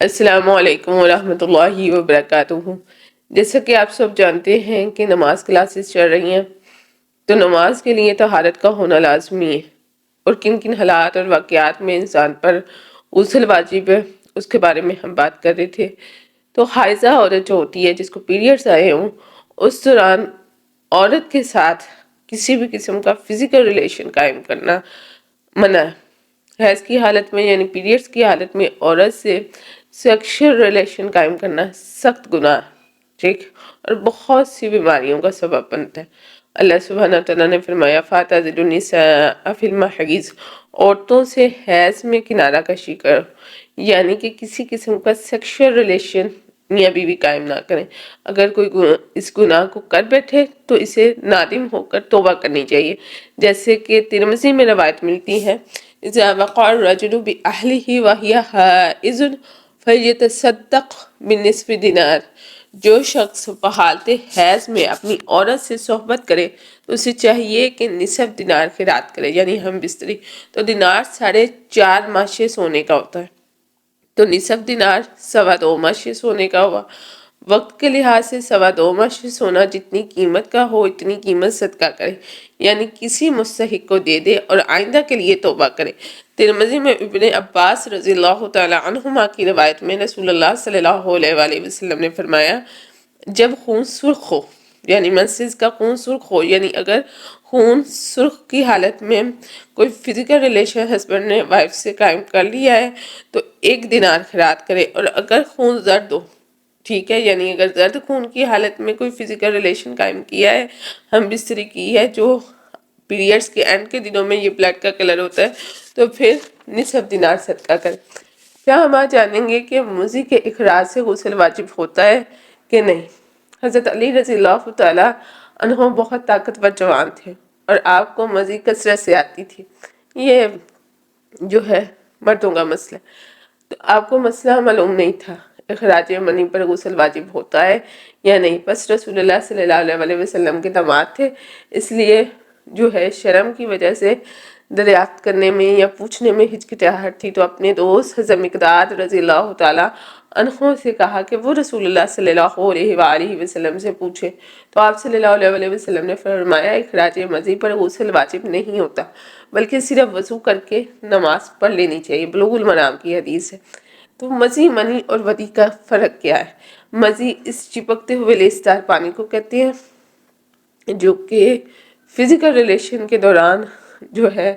السلام علیکم ورحمۃ اللہ وبرکاتہ۔ جیسا کہ آپ سب جانتے ہیں کہ نماز کلاسز چل رہی ہیں، تو نماز کے لیے طہارت کا ہونا لازمی ہے، اور کن کن حالات اور واقعات میں انسان پر غسل واجب ہے اس کے بارے میں ہم بات کر رہے تھے۔ تو حائضہ عورت جو ہوتی ہے، جس کو پیریڈز آئے ہوں، اس دوران عورت کے ساتھ کسی بھی قسم کا فزیکل ریلیشن قائم کرنا منع ہے۔ حیض کی حالت میں یعنی پیریڈز کی حالت میں عورت سے سیکشل ریلیشن قائم کرنا سخت گناہ ہے، ٹھیک، اور بہت سی بیماریوں کا سبب بنتا ہے۔ اللہ سبحانہ تعالیٰ نے فرمایا فَاعْتَزِلُوا النِّسَاءَ فِي الْمَحِيضِ، عورتوں سے حیض میں کنارہ کشی کرو، یعنی کہ کسی قسم کا سیکشل ریلیشن میاں بیوی قائم نہ کریں۔ اگر کوئی اس گناہ کو کر بیٹھے تو اسے نادم ہو کر توبہ کرنی چاہیے، جیسے کہ ترمذی میں روایت ملتی ہے اذا وقع الرجل بأهله وهي حائض فلیتصدق بنصف دینار، جو شخص بحالت حیض میں اپنی عورت سے صحبت کرے تو اسے چاہیے کہ نصف دینار خیرات کرے، یعنی ہم بستری۔ تو دینار 4.5 ماشے سونے کا ہوتا ہے، تو نصف دینار 2.25 ماشے سونے کا ہوا۔ وقت کے لحاظ سے 2.25 ماشے سونا جتنی قیمت کا ہو اتنی قیمت صدقہ کرے، یعنی کسی مستحق کو دے دے اور آئندہ کے لیے توبہ کرے۔ ترمذی میں ابن عباس رضی اللہ تعالی عنہما کی روایت میں رسول اللہ صلی اللہ علیہ وآلہ وسلم نے فرمایا جب خون سرخ ہو، یعنی منسز کا خون سرخ ہو، یعنی اگر خون سرخ کی حالت میں کوئی فزیکل ریلیشن ہسبینڈ نے وائف سے قائم کر لیا ہے تو 1 دینار خیرات کرے، اور اگر خون زرد ہو، ٹھیک ہے، یعنی اگر زرد خون کی حالت میں کوئی فزیکل ریلیشن قائم کیا ہے، ہم بستری کی ہے، جو پیریڈز کے اینڈ کے دنوں میں یہ بلڈ کا کلر ہوتا ہے، تو پھر نصف دینار صدقہ کرے۔ کیا ہم آج جانیں گے کہ مضی کے اخراج سے غسل واجب ہوتا ہے کہ نہیں؟ حضرت علی رضی اللہ تعالی عنہ بہت طاقتور جوان تھے اور آپ کو مضی کثرت سے آتی تھی۔ یہ جو ہے مردوں کا مسئلہ، تو آپ کو مسئلہ معلوم نہیں تھا اخراج منی پر غسل واجب ہوتا ہے یا نہیں۔ بس رسول اللہ صلی اللہ علیہ وسلم کے داماد تھے، اس لیے جو ہے شرم کی وجہ سے دریافت کرنے میں یا پوچھنے میں ہچکچاہٹ تھی، تو اپنے دوست حضرت مقداد رضی اللہ تعالی عنہ سے کہا کہ وہ رسول اللہ صلی اللہ علیہ وآلہ وسلم سے پوچھے، تو آپ صلی اللہ علیہ وسلم نے فرمایا اخراج مضی پر غسل واجب نہیں ہوتا، بلکہ صرف وضو کر کے نماز پڑھ لینی چاہیے۔ بلوغ المرام کی حدیث ہے۔ تو مضی، منی اور ودی کا فرق کیا ہے؟ مضی اس چپکتے ہوئے لیسدار پانی کو کہتے ہیں جو کہ فزیکل ریلیشن کے دوران جو ہے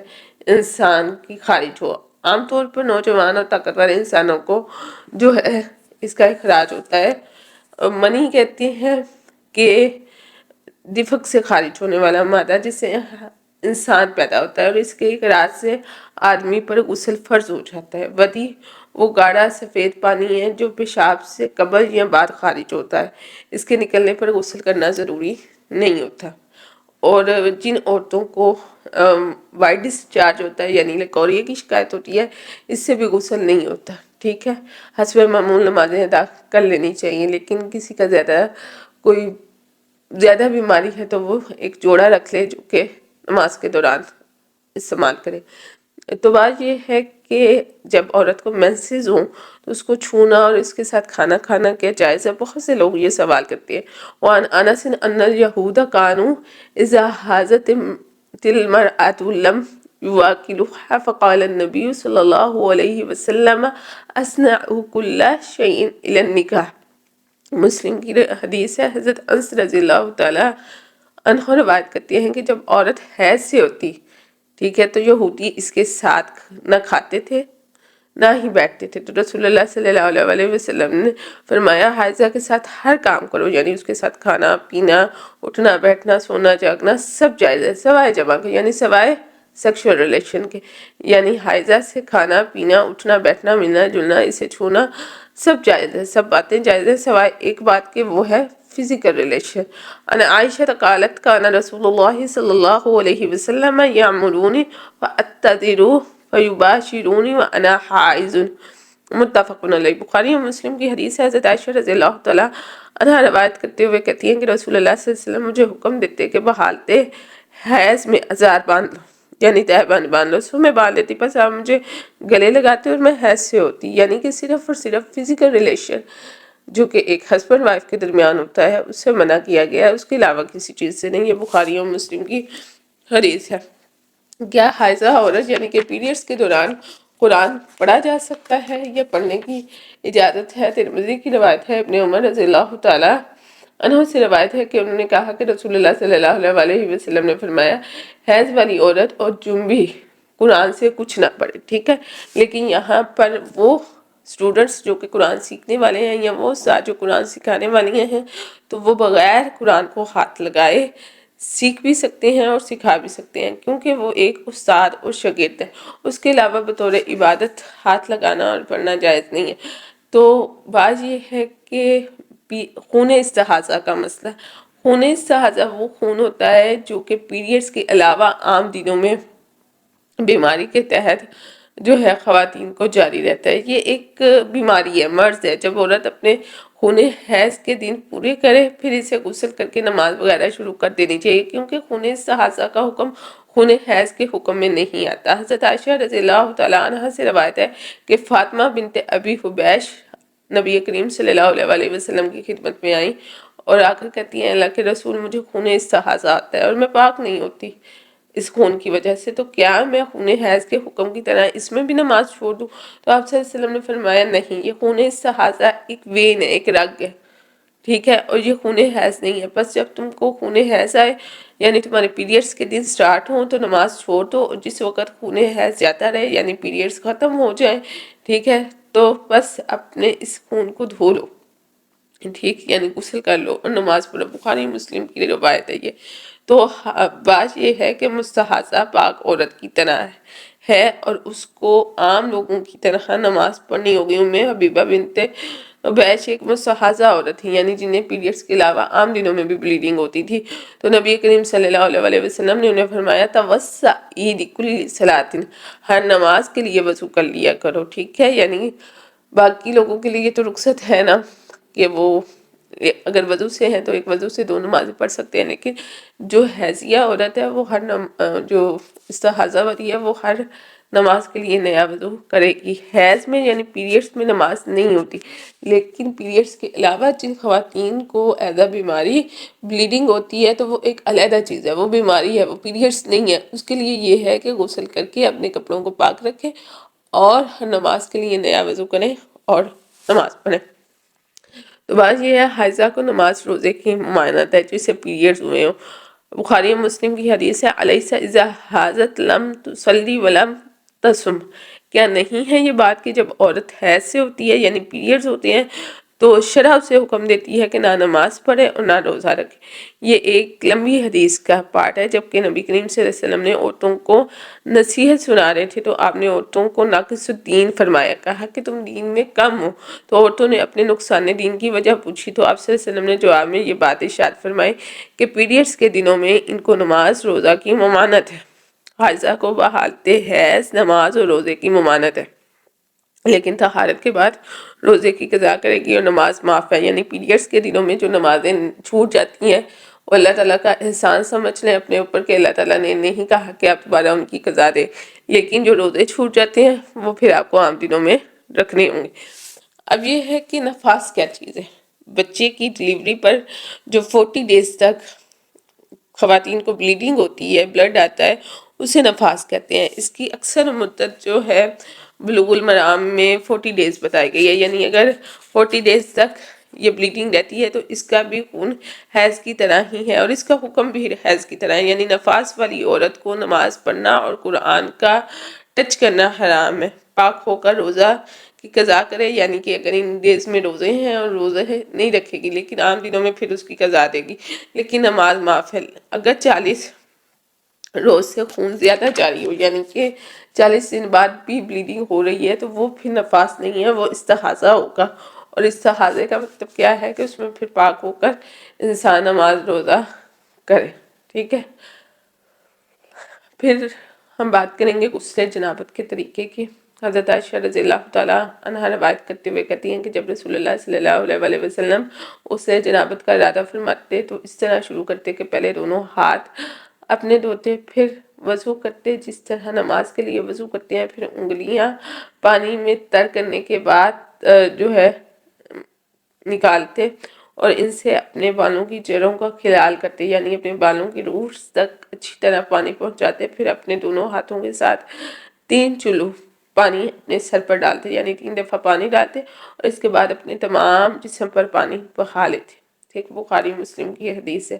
انسان کی خارج ہو۔ عام طور پر نوجوان اور طاقتور انسانوں کو جو ہے اس کا اخراج ہوتا ہے۔ منی کہتے ہیں کہ دفق سے خارج ہونے والا مادہ جس سے انسان پیدا ہوتا ہے، اور اس کے اخراج سے آدمی پر غسل فرض ہو جاتا ہے۔ ودی وہ گاڑھا سفید پانی ہے جو پیشاب سے قبل یا بعد خارج ہوتا ہے، اس کے نکلنے پر غسل کرنا ضروری نہیں ہوتا۔ اور جن عورتوں کو وائٹ ڈسچارج ہوتا ہے یعنی لیکوریا کی شکایت ہوتی ہے، اس سے بھی غسل نہیں ہوتا، ٹھیک ہے۔ حسب معمول نمازیں ادا کر لینی چاہیے، لیکن کسی کا کوئی زیادہ بیماری ہے تو وہ ایک جوڑا رکھ لے جو کہ نماز کے دوران استعمال کرے۔ تو بات یہ ہے کہ جب عورت کو مینسز ہوں تو اس کو چھونا اور اس کے ساتھ کھانا کھانا کیا جائز ہے؟ بہت سے لوگ یہ سوال کرتے ہیں۔ وعن انس ان اليهود كانوا اذا حاضت المرأة لم يواكلوها فقال النبي صلی اللہ علیہ وسلم اصنعوا كل شيء الى النکاح۔ مسلم کی حدیث ہے، حضرت انس رضی اللہ تعالی عنہ روایت کرتے ہیں کہ جب عورت حیض سے ہوتی، ٹھیک ہے، تو یہودی اس کے ساتھ نہ کھاتے تھے نہ ہی بیٹھتے تھے۔ تو رسول اللہ صلی اللہ علیہ وسلم نے فرمایا حائضہ کے ساتھ ہر کام کرو، یعنی اس کے ساتھ کھانا پینا، اٹھنا بیٹھنا، سونا جاگنا سب جائز ہے، سوائے جمع کے، یعنی سوائے سیکشل ریلیشن کے، یعنی حائضہ سے کھانا پینا، اٹھنا بیٹھنا، ملنا جلنا، اسے چھونا سب جائز ہے، سب باتیں جائز ہے، سوائے ایک بات کے، وہ ہے فزیکل ریلیشن۔ ان عائشہ قالت کان رسول اللہ صلی اللہ علیہ وسلم یعمرونی فاتذر فیباشرونی وانا حائض، متفق علیہ۔ بخاری اور مسلم کی حدیث ہے، حضرت عائشہ رضی اللہ تعالی عنہا روایت کرتے ہوئے کہتی ہیں کہ رسول اللہ صلی اللہ علیہ وسلم مجھے حکم دیتے کہ بحالت حیض میں ازار باندھ لو، یعنی تہبند باندھ لو، سو میں باندھ لیتی، بس آپ مجھے گلے لگاتے اور میں حیض سے ہوتی، یعنی کہ صرف اور صرف فزیکل ریلیشن جو کہ ایک ہسبینڈ وائف کے درمیان ہوتا ہے اس سے منع کیا گیا ہے، اس کے علاوہ کسی چیز سے نہیں۔ یہ بخاری اور مسلم کی حدیث ہے۔ کیا حائضہ عورت یعنی کہ پیریڈز کے دوران قرآن پڑھا جا سکتا ہے یا پڑھنے کی اجازت ہے؟ ترمذی کی روایت ہے، ابن عمر رضی اللہ تعالیٰ عنہ سے روایت ہے کہ انہوں نے کہا کہ رسول اللہ صلی اللہ علیہ وسلم نے فرمایا، حیض والی عورت اور جنبی قرآن سے کچھ نہ پڑھے، ٹھیک ہے؟ لیکن یہاں پر وہ اسٹوڈنٹس جو کہ قرآن سیکھنے والے ہیں یا وہ استاد جو قرآن سکھانے والی ہیں تو وہ بغیر قرآن کو ہاتھ لگائے سیکھ بھی سکتے ہیں اور سکھا بھی سکتے ہیں، کیونکہ وہ ایک استاد اور شاگرد ہے۔ اس کے علاوہ بطور عبادت ہاتھ لگانا اور پڑھنا جائز نہیں ہے۔ تو بات یہ ہے کہ خون استحاضہ کا مسئلہ، خون استحاضہ وہ خون ہوتا ہے جو کہ پیریڈز کے علاوہ عام دنوں میں بیماری کے تحت جو ہے خواتین کو جاری رہتا ہے۔ یہ ایک بیماری ہے، مرض ہے۔ جب عورت اپنے خون حیض کے دن پورے کرے پھر اسے غسل کر کے نماز وغیرہ شروع کر دینی چاہیے، کیونکہ خون استحاضہ کا حکم خون حیض کے حکم میں نہیں آتا۔ حضرت عائشہ رضی اللہ تعالیٰ عنہ سے روایت ہے کہ فاطمہ بنت ابی حبیش نبی کریم صلی اللہ علیہ وسلم کی خدمت میں آئیں اور آ کر کہتی ہیں، اللہ کے رسول مجھے خون استحاضہ آتا ہے اور میں پاک نہیں ہوتی اس خون کی وجہ سے، تو کیا میں خون حیض کے حکم کی طرح اس میں بھی نماز چھوڑ دوں؟ تو آپ صلی اللہ علیہ وسلم نے فرمایا نہیں، یہ خون استحاضہ ایک وین ہے، ایک رگ ہے، ٹھیک ہے، اور یہ خون حیض نہیں ہے۔ بس جب تم کو خون حیض آئے یعنی تمہارے پیریڈز کے دن سٹارٹ ہوں تو نماز چھوڑ دو، اور جس وقت خون حیض جاتا رہے یعنی پیریڈز ختم ہو جائیں، ٹھیک ہے، تو بس اپنے اس خون کو دھو لو، ٹھیک، یعنی غسل کر لو اور نماز پڑھو۔ بخاری مسلم کی روایت ہے یہ۔ تو بات یہ ہے کہ مستحاضہ پاک عورت کی طرح ہے اور اس کو عام لوگوں کی طرح نماز پڑھنی ہوگی۔ ام حبیبہ بنت حبیش ایک مستحاضہ عورت تھی، یعنی جنہیں پیریڈز کے علاوہ عام دنوں میں بھی بلیڈنگ ہوتی تھی، تو نبی کریم صلی اللہ علیہ وسلم نے انہیں فرمایا توسعی لکل صلاۃ، ہر نماز کے لیے وضو کر لیا کرو، ٹھیک ہے، یعنی باقی لوگوں کے لیے تو رخصت ہے نا کہ وہ اگر وضو سے ہیں تو ایک وضو سے دو نمازیں پڑھ سکتے ہیں، لیکن جو حیضیہ عورت ہے وہ جو استحاضہ والی ہے وہ ہر نماز کے لیے نیا وضو کرے گی۔ حیض میں یعنی پیریڈز میں نماز نہیں ہوتی، لیکن پیریڈز کے علاوہ جن خواتین کو ایسا بیماری بلیڈنگ ہوتی ہے تو وہ ایک علیحدہ چیز ہے، وہ بیماری ہے، وہ پیریڈز نہیں ہے۔ اس کے لیے یہ ہے کہ غسل کر کے اپنے کپڑوں کو پاک رکھیں اور ہر نماز کے لیے نیا وضو کریں اور نماز پڑھیں۔ تو بات یہ ہے، حائضہ کو نماز روزے کی ممانعت ہے جسے پیریڈز ہوئے ہوں۔ بخاری و مسلم کی حدیث ہے، الیس اذا حاضت لم تصلی ولم تصم، کیا نہیں ہے یہ بات کہ جب عورت حیض سے ہوتی ہے یعنی پیریڈز ہوتے ہیں تو شرع اسے حکم دیتی ہے کہ نہ نماز پڑھے اور نہ روزہ رکھے۔ یہ ایک لمبی حدیث کا پارٹ ہے، جبکہ نبی کریم صلی اللہ علیہ وسلم نے عورتوں کو نصیحت سنا رہے تھے تو آپ نے عورتوں کو ناقص الدین فرمایا، کہا کہ تم دین میں کم ہو۔ تو عورتوں نے اپنے نقصان دین کی وجہ پوچھی تو آپ صلی اللہ علیہ وسلم نے جواب میں یہ بات ارشاد فرمائی کہ پیریڈز کے دنوں میں ان کو نماز روزہ کی ممانعت ہے۔ حائضہ کو بحالت حیض نماز اور روزے کی ممانعت ہے، لیکن طہارت کے بعد روزے کی قضا کرے گی اور نماز معاف ہے۔ یعنی پیریڈز کے دنوں میں جو نمازیں چھوٹ جاتی ہیں وہ اللہ تعالیٰ کا احسان سمجھ لیں اپنے اوپر کہ اللہ تعالیٰ نے نہیں کہا کہ آپ دوبارہ ان کی قضا دیں، لیکن جو روزے چھوٹ جاتے ہیں وہ پھر آپ کو عام دنوں میں رکھنے ہوں گے۔ اب یہ ہے کہ نفاس کیا چیز ہے۔ بچے کی ڈیلیوری پر جو 40 ڈیز تک خواتین کو بلیڈنگ ہوتی ہے، بلڈ آتا ہے، اسے نفاس کہتے ہیں۔ اس کی اکثر مدت جو ہے بلوغ المرام میں 40 ڈیز بتائی گئی ہے، یعنی اگر 40 ڈیز تک یہ بلیڈنگ رہتی ہے تو اس کا بھی خون حیض کی طرح ہی ہے اور اس کا حکم بھی حیض کی طرح ہے۔ یعنی نفاس والی عورت کو نماز پڑھنا اور قرآن کا ٹچ کرنا حرام ہے۔ پاک ہو کر روزہ کی قضا کرے، یعنی کہ اگر ان ڈیز میں روزے ہیں اور روزے نہیں رکھے گی لیکن عام دنوں میں پھر اس کی قضا دے گی، لیکن نماز معاف ہے۔ اگر 40 روز سے خون زیادہ جاری ہو یعنی کہ 40 دن بعد بھی بلیڈنگ ہو رہی ہے تو وہ پھر نفاس نہیں ہے، وہ استحاضہ ہوگا، اور استحاضے کا مطلب کیا ہے کہ اس میں پھر پاک ہو کر انسان نماز روزہ کرے، ٹھیک ہے۔ پھر ہم بات کریں گے غسل جنابت کے طریقے کی۔ حضرت عائشہ رضی اللہ تعالیٰ عنہا روایت کرتے ہوئے کہتی ہیں کہ جب رسول اللہ صلی اللہ علیہ وسلم غسل جنابت کا ارادہ فرماتے تو اس طرح شروع کرتے کہ پہلے دونوں ہاتھ اپنے دھوتے، پھر وضو کرتے جس طرح نماز کے لیے وضو کرتے ہیں، پھر انگلیاں پانی میں تر کرنے کے بعد جو ہے نکالتے اور ان سے اپنے بالوں کی جڑوں کا خلال کرتے، یعنی اپنے بالوں کی روٹس تک اچھی طرح پانی پہنچاتے، پھر اپنے دونوں ہاتھوں کے ساتھ 3 چلو پانی اپنے سر پر ڈالتے، یعنی 3 دفعہ پانی ڈالتے اور اس کے بعد اپنے تمام جسم پر پانی بہا لیتے۔ ٹھیک، بخاری مسلم کی حدیث ہے۔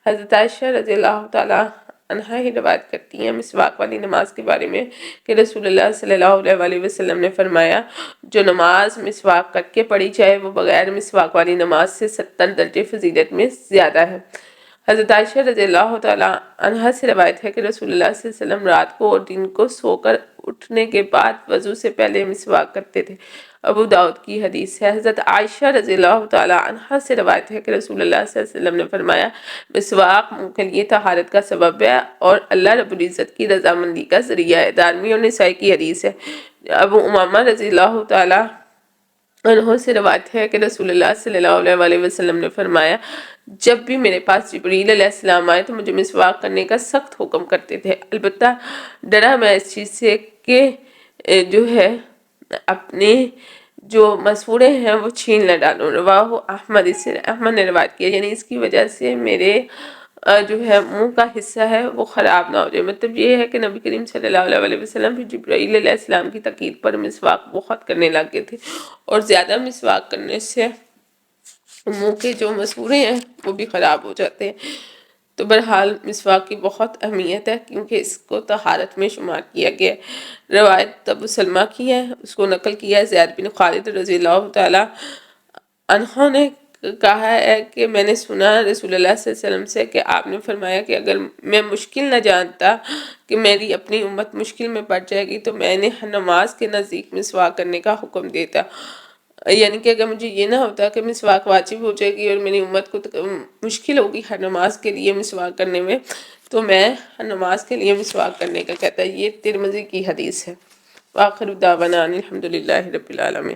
حضرت عائشہ رضی اللہ تعالی عنہا ہی روایت کرتی ہیں مسواک والی نماز کے بارے میں کہ رسول اللہ صلی اللہ علیہ وسلم نے فرمایا جو نماز مسواک کر کے پڑھی جائے وہ بغیر مسواک والی نماز سے 70 درجے فضیلت میں زیادہ ہے۔ حضرت عائشہ رضی اللہ تعالی عنہا سے روایت ہے کہ رسول اللہ صلی اللہ علیہ وسلم رات کو اور دن کو سو کر اٹھنے کے بعد وضو سے پہلے مسواک کرتے تھے۔ ابو داؤد کی حدیث ہے۔ حضرت عائشہ رضی اللہ تعالی عنہا سے روایت ہے کہ رسول اللہ صلی اللہ علیہ وسلم نے فرمایا مسواک منہ کے لیے طہارت کا سبب ہے اور اللہ رب العزت کی رضامندی کا ذریعہ ہے۔ دارمی اور نسائی کی حدیث ہے۔ ابو امامہ رضی اللہ تعالی عنہ سے روایت ہے کہ رسول اللہ صلی اللہ علیہ وسلم نے فرمایا جب بھی میرے پاس جبریل علیہ السلام آئے تو مجھے مسواک کرنے کا سخت حکم کرتے تھے، البتہ ڈرا میں اس چیز سے کہ جو ہے اپنے جو مسورے ہیں وہ چھین نہ ڈالوں۔ رواہ احمد، اس سے احمد نے روایت کیا، یعنی اس کی وجہ سے میرے جو ہے منہ کا حصہ ہے وہ خراب نہ ہو جائے۔ مطلب یہ ہے کہ نبی کریم صلی اللہ علیہ وسلم بھی جبرائیل علیہ السلام کی تاکید پر مسواک بہت کرنے لگے تھے اور زیادہ مسواک کرنے سے منہ کے جو مسورے ہیں وہ بھی خراب ہو جاتے ہیں۔ تو بہرحال مسواک کی بہت اہمیت ہے کیونکہ اس کو طہارت میں شمار کیا گیا ہے۔ روایت ابو سلمہ کی ہے، اس کو نقل کیا ہے زید بن خالد رضی اللہ تعالی عنہ نے کہا ہے کہ میں نے سنا رسول اللہ صلی اللہ علیہ وسلم سے کہ آپ نے فرمایا کہ اگر میں مشکل نہ جانتا کہ میری اپنی امت مشکل میں پڑ جائے گی تو میں نے نماز کے نزدیک مسواک کرنے کا حکم دیتا، یعنی کہ اگر مجھے یہ نہ ہوتا کہ مسواک واجب ہو جائے گی اور میری امت کو مشکل ہوگی ہر نماز کے لیے مسواک کرنے میں تو میں ہر نماز کے لیے مسواک کرنے کا کہتا ہے۔ یہ ترمذی کی حدیث ہے۔ وآخر دعوانا الحمدللہ رب العالمین۔